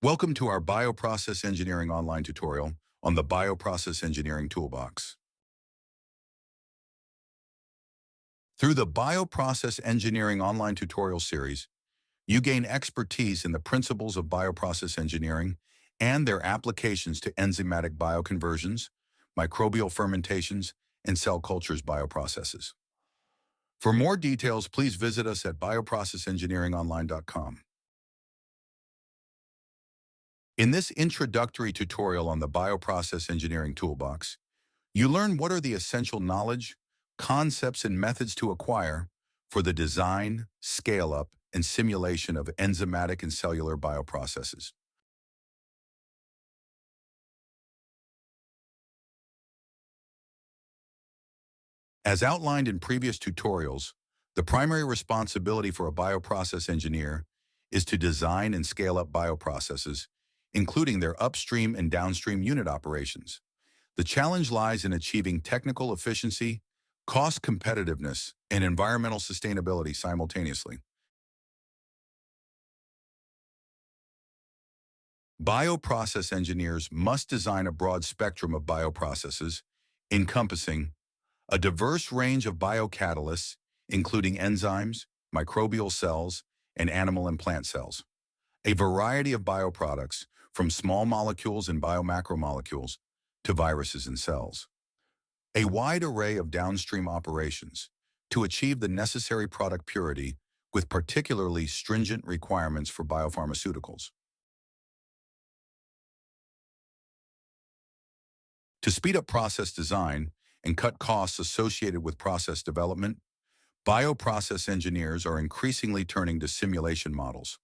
Welcome to our Bioprocess Engineering online tutorial on the Bioprocess Engineering Toolbox. Through the Bioprocess Engineering online tutorial series, you gain expertise in the principles of bioprocess engineering and their applications to enzymatic bioconversions, microbial fermentations, and cell cultures bioprocesses. For more details, please visit us at bioprocessengineeringonline.com. In this introductory tutorial on the Bioprocess Engineering Toolbox, you learn what are the essential knowledge, concepts, and methods to acquire for the design, scale-up, and simulation of enzymatic and cellular bioprocesses. As outlined in previous tutorials, the primary responsibility for a bioprocess engineer is to design and scale up bioprocesses, including their upstream and downstream unit operations. The challenge lies in achieving technical efficiency, cost competitiveness, and environmental sustainability simultaneously. Bioprocess engineers must design a broad spectrum of bioprocesses, encompassing a diverse range of biocatalysts, including enzymes, microbial cells, and animal and plant cells, a variety of bioproducts, from small molecules and biomacromolecules to viruses and cells, a wide array of downstream operations to achieve the necessary product purity with particularly stringent requirements for biopharmaceuticals. To speed up process design and cut costs associated with process development, bioprocess engineers are increasingly turning to simulation models.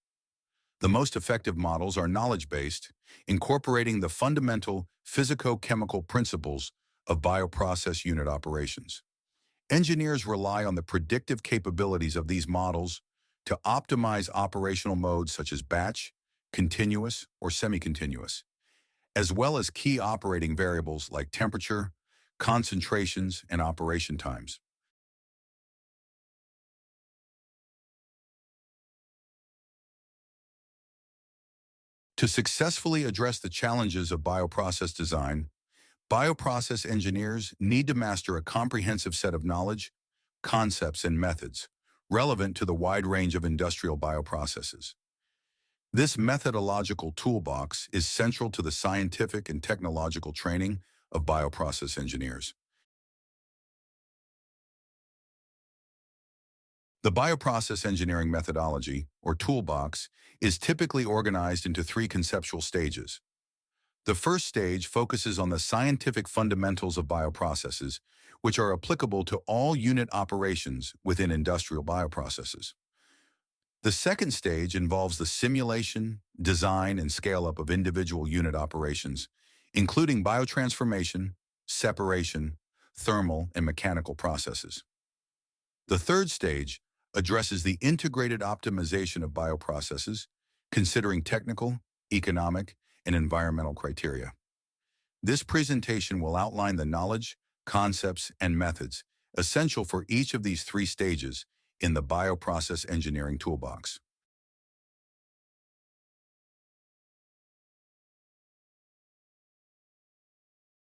The most effective models are knowledge-based, incorporating the fundamental physico-chemical principles of bioprocess unit operations. Engineers rely on the predictive capabilities of these models to optimize operational modes such as batch, continuous, or semi-continuous, as well as key operating variables like temperature, concentrations, and operation times. To successfully address the challenges of bioprocess design, bioprocess engineers need to master a comprehensive set of knowledge, concepts, and methods relevant to the wide range of industrial bioprocesses. This methodological toolbox is central to the scientific and technological training of bioprocess engineers. The bioprocess engineering methodology, or toolbox, is typically organized into three conceptual stages. The first stage focuses on the scientific fundamentals of bioprocesses, which are applicable to all unit operations within industrial bioprocesses. The second stage involves the simulation, design, and scale-up of individual unit operations, including biotransformation, separation, thermal, and mechanical processes. The third stage addresses the integrated optimization of bioprocesses, considering technical, economic, and environmental criteria. This presentation will outline the knowledge, concepts, and methods essential for each of these three stages in the bioprocess engineering toolbox.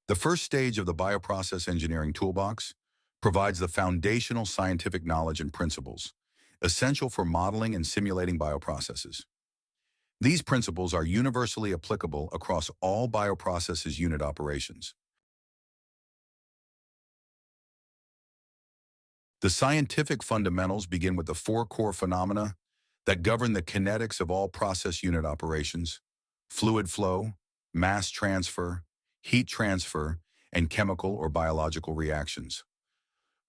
The first stage of the bioprocess engineering toolbox provides the foundational scientific knowledge and principles essential for modeling and simulating bioprocesses. These principles are universally applicable across all bioprocesses unit operations. The scientific fundamentals begin with the four core phenomena that govern the kinetics of all process unit operations: fluid flow, mass transfer, heat transfer, and chemical or biological reactions.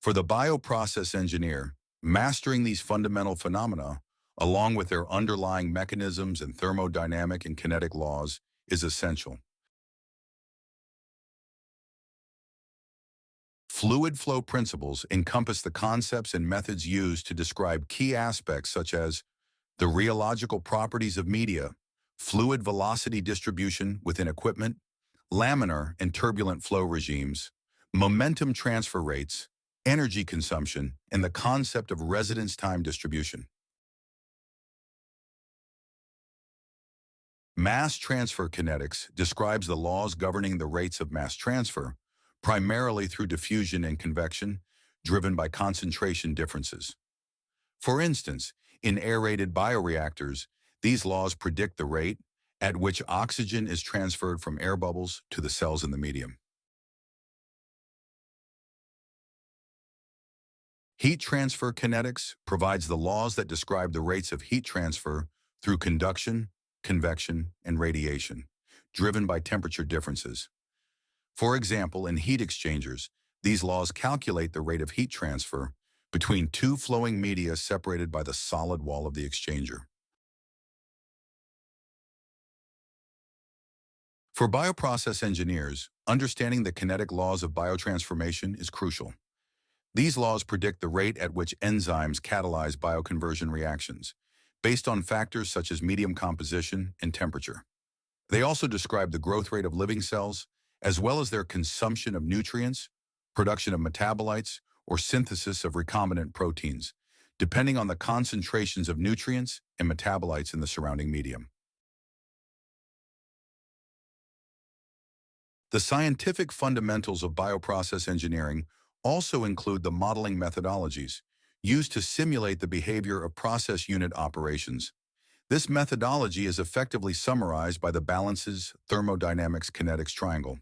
For the bioprocess engineer, mastering these fundamental phenomena, along with their underlying mechanisms and thermodynamic and kinetic laws, is essential. Fluid flow principles encompass the concepts and methods used to describe key aspects such as the rheological properties of media, fluid velocity distribution within equipment, laminar and turbulent flow regimes, momentum transfer rates, energy consumption, and the concept of residence time distribution. Mass transfer kinetics describes the laws governing the rates of mass transfer, primarily through diffusion and convection, driven by concentration differences. For instance, in aerated bioreactors, these laws predict the rate at which oxygen is transferred from air bubbles to the cells in the medium. Heat transfer kinetics provides the laws that describe the rates of heat transfer through conduction, convection, and radiation, driven by temperature differences. For example, in heat exchangers, these laws calculate the rate of heat transfer between two flowing media separated by the solid wall of the exchanger. For bioprocess engineers, understanding the kinetic laws of biotransformation is crucial. These laws predict the rate at which enzymes catalyze bioconversion reactions, based on factors such as medium composition and temperature. They also describe the growth rate of living cells, as well as their consumption of nutrients, production of metabolites, or synthesis of recombinant proteins, depending on the concentrations of nutrients and metabolites in the surrounding medium. The scientific fundamentals of bioprocess engineering also include the modeling methodologies used to simulate the behavior of process unit operations. This methodology is effectively summarized by the balances thermodynamics kinetics triangle.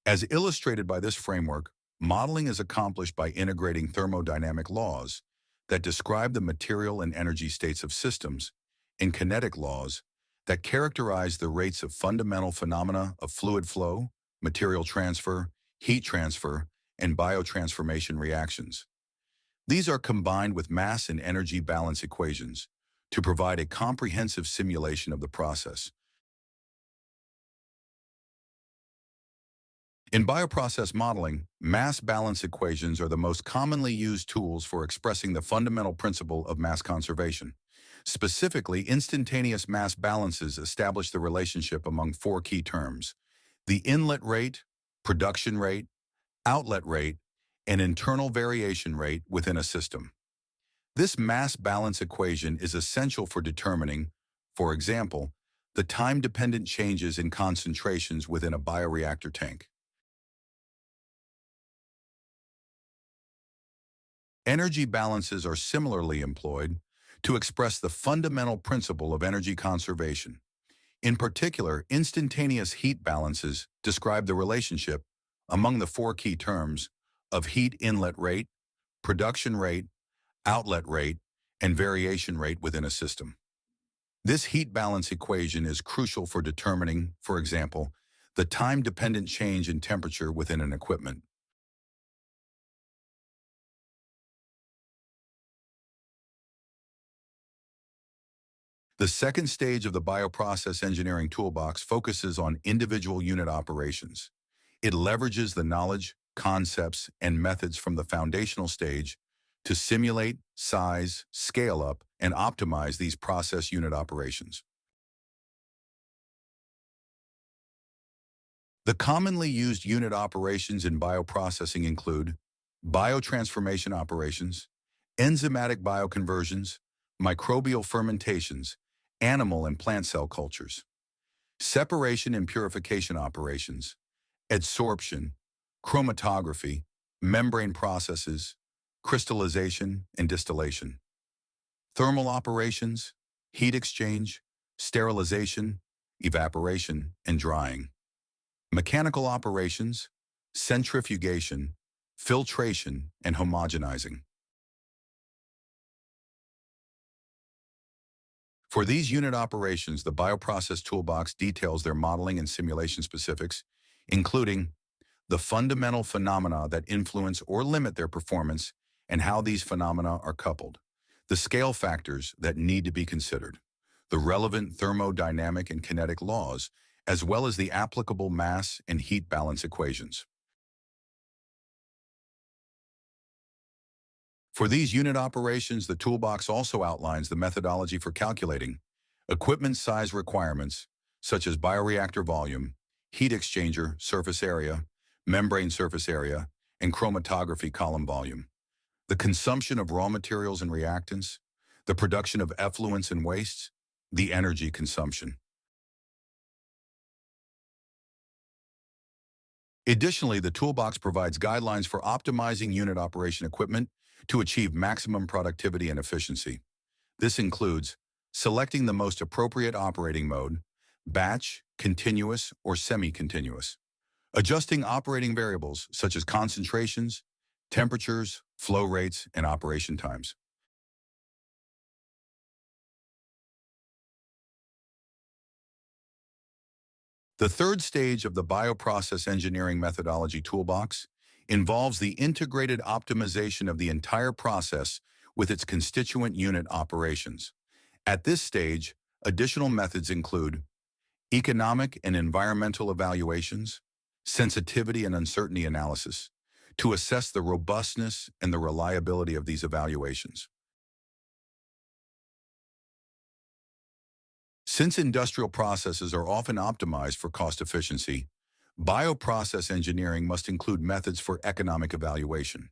As illustrated by this framework, modeling is accomplished by integrating thermodynamic laws that describe the material and energy states of systems and kinetic laws that characterize the rates of fundamental phenomena of fluid flow, material transfer, heat transfer, and biotransformation reactions. These are combined with mass and energy balance equations to provide a comprehensive simulation of the process. In bioprocess modeling, mass balance equations are the most commonly used tools for expressing the fundamental principle of mass conservation. Specifically, instantaneous mass balances establish the relationship among four key terms: the inlet rate, production rate, outlet rate, and internal variation rate within a system. This mass balance equation is essential for determining, for example, the time-dependent changes in concentrations within a bioreactor tank. Energy balances are similarly employed to express the fundamental principle of energy conservation. In particular, instantaneous heat balances describe the relationship among the four key terms of heat inlet rate, production rate, outlet rate, and variation rate within a system. This heat balance equation is crucial for determining, for example, the time-dependent change in temperature within an equipment. The second stage of the bioprocess engineering toolbox focuses on individual unit operations. It leverages the knowledge, concepts, and methods from the foundational stage to simulate, size, scale up, and optimize these process unit operations. The commonly used unit operations in bioprocessing include biotransformation operations, enzymatic bioconversions, microbial fermentations, animal and plant cell cultures, separation and purification operations, adsorption, chromatography, membrane processes, crystallization and distillation, thermal operations, heat exchange, sterilization, evaporation, and drying, mechanical operations, centrifugation, filtration, and homogenizing. For these unit operations, the Bioprocess Toolbox details their modeling and simulation specifics, including the fundamental phenomena that influence or limit their performance and how these phenomena are coupled, the scale factors that need to be considered, the relevant thermodynamic and kinetic laws, as well as the applicable mass and heat balance equations. For these unit operations, the toolbox also outlines the methodology for calculating equipment size requirements, such as bioreactor volume, heat exchanger surface area, membrane surface area, and chromatography column volume, the consumption of raw materials and reactants, the production of effluents and wastes, the energy consumption. Additionally, the toolbox provides guidelines for optimizing unit operation equipment to achieve maximum productivity and efficiency. This includes selecting the most appropriate operating mode, batch, continuous, or semi-continuous. Adjusting operating variables such as concentrations, temperatures, flow rates, and operation times. The third stage of the bioprocess engineering methodology toolbox involves the integrated optimization of the entire process with its constituent unit operations. At this stage, additional methods include economic and environmental evaluations, sensitivity and uncertainty analysis, to assess the robustness and the reliability of these evaluations. Since industrial processes are often optimized for cost efficiency, bioprocess engineering must include methods for economic evaluation.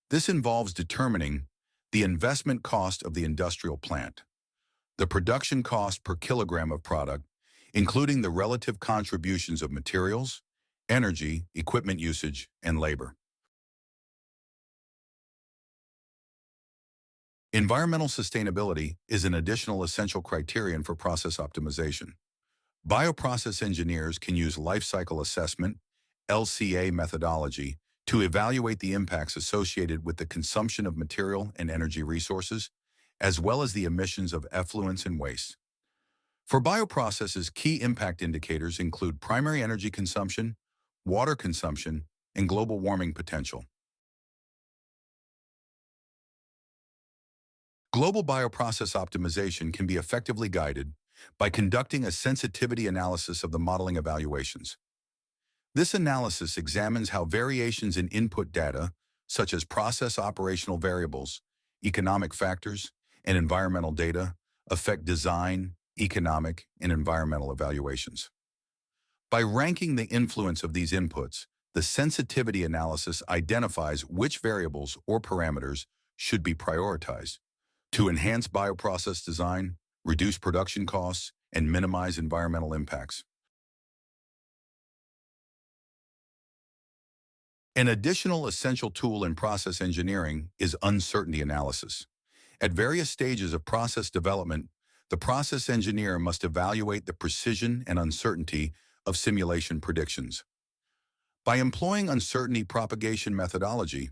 This involves determining the investment cost of the industrial plant, the production cost per kilogram of product, including the relative contributions of materials, energy, equipment usage, and labor. Environmental sustainability is an additional essential criterion for process optimization. Bioprocess engineers can use life cycle assessment, LCA methodology, to evaluate the impacts associated with the consumption of material and energy resources, as well as the emissions of effluents and waste. For bioprocesses, key impact indicators include primary energy consumption, water consumption, and global warming potential. Global bioprocess optimization can be effectively guided by conducting a sensitivity analysis of the modeling evaluations. This analysis examines how variations in input data, such as process operational variables, economic factors, and environmental data, affect design, economic, and environmental evaluations. By ranking the influence of these inputs, the sensitivity analysis identifies which variables or parameters should be prioritized to enhance bioprocess design, reduce production costs, and minimize environmental impacts. An additional essential tool in process engineering is uncertainty analysis. At various stages of process development, the process engineer must evaluate the precision and uncertainty of simulation predictions. By employing uncertainty propagation methodology,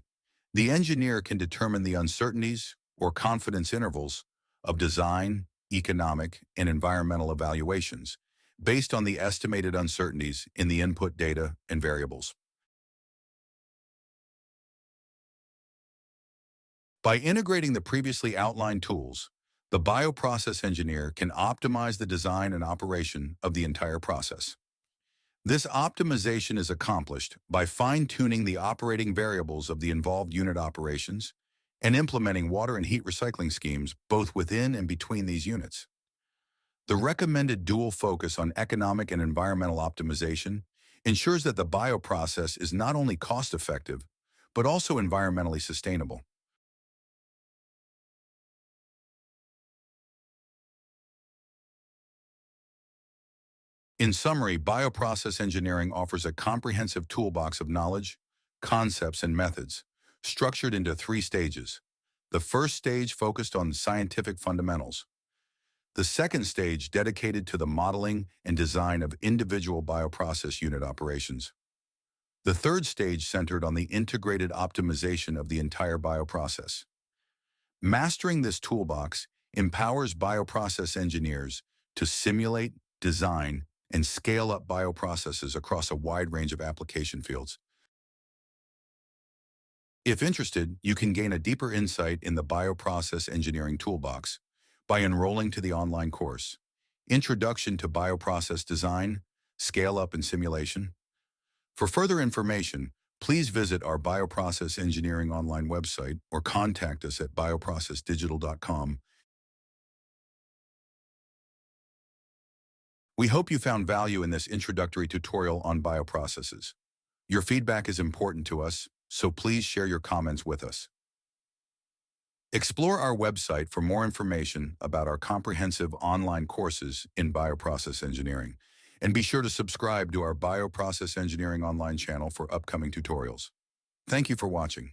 the engineer can determine the uncertainties or confidence intervals of design, economic, and environmental evaluations based on the estimated uncertainties in the input data and variables. By integrating the previously outlined tools, the bioprocess engineer can optimize the design and operation of the entire process. This optimization is accomplished by fine-tuning the operating variables of the involved unit operations and implementing water and heat recycling schemes both within and between these units. The recommended dual focus on economic and environmental optimization ensures that the bioprocess is not only cost-effective, but also environmentally sustainable. In summary, bioprocess engineering offers a comprehensive toolbox of knowledge, concepts, and methods, structured into three stages. The first stage focused on scientific fundamentals. The second stage dedicated to the modeling and design of individual bioprocess unit operations. The third stage centered on the integrated optimization of the entire bioprocess. Mastering this toolbox empowers bioprocess engineers to simulate, design, and scale up bioprocesses across a wide range of application fields. If interested, you can gain a deeper insight in the Bioprocess Engineering Toolbox by enrolling to the online course, Introduction to Bioprocess Design, Scale-Up and Simulation. For further information, please visit our Bioprocess Engineering online website or contact us at bioprocessdigital.com. We hope you found value in this introductory tutorial on bioprocesses. Your feedback is important to us, so please share your comments with us. Explore our website for more information about our comprehensive online courses in bioprocess engineering. And be sure to subscribe to our Bioprocess Engineering online channel for upcoming tutorials. Thank you for watching.